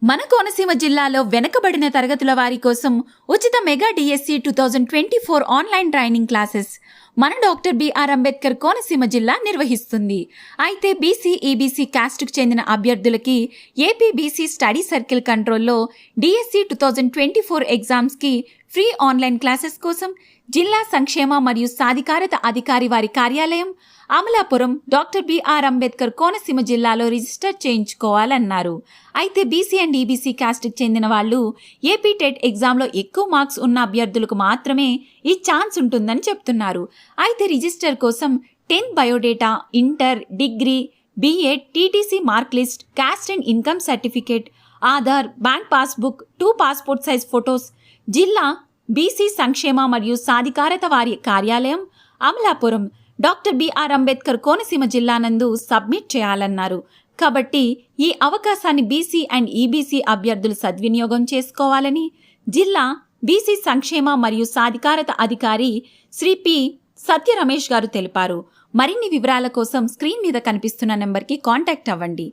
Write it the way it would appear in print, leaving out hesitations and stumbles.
మన కోనసీమ జిల్లాలో వెనకబడిన తరగతుల వారి కోసం ఉచిత mega DSC 2024 online training classes మన డాక్టర్ బిఆర్ అంబేద్కర్ కోనసీమ జిల్లా నిర్వహిస్తుంది. అయితే బీసీ, ఈబీసీ కాస్ట్కు చెందిన అభ్యర్థులకి ఏపీ బీసీ స్టడీ సర్కిల్ కంట్రోల్లో డిఎస్సి 2024 ఎగ్జామ్స్కి ఫ్రీ ఆన్లైన్ క్లాసెస్ కోసం జిల్లా సంక్షేమ మరియు సాధికారత అధికారి వారి కార్యాలయం అమలాపురం డాక్టర్ బిఆర్ అంబేద్కర్ కోనసీమ జిల్లాలో రిజిస్టర్ చేయించుకోవాలన్నారు. అయితే బీసీ అండ్ ఈబీసీ కాస్ట్కి చెందిన వాళ్ళు ఏపీ టెట్ ఎగ్జామ్లో ఎక్కువ మార్క్స్ ఉన్న అభ్యర్థులకు మాత్రమే ఈ ఛాన్స్ ఉంటుందని చెప్తున్నారు. అయితే రిజిస్టర్ కోసం 10th biodata, inter, degree, BEd, TTC mark list, caste and income certificate, Aadhaar, bank passbook, 2 passport size photos, జిల్లా బీసీ సంక్షేమ మరియు సాధికారత వారి కార్యాలయం అమలాపురం డాక్టర్ బిఆర్ అంబేద్కర్ కోనసీమ జిల్లా నందు సబ్మిట్ చేయాలన్నారు. కాబట్టి ఈ అవకాశాన్ని బీసీ అండ్ ఈబీసీ అభ్యర్థులు సద్వినియోగం చేసుకోవాలని జిల్లా బీసీ సంక్షేమ మరియు సాధికారత అధికారి శ్రీ పి సత్య రమేష్ గారు తెలిపారు. మరిన్ని వివరాల కోసం స్క్రీన్ మీద కనిపిస్తున్న నెంబర్కి కాంటాక్ట్ అవ్వండి.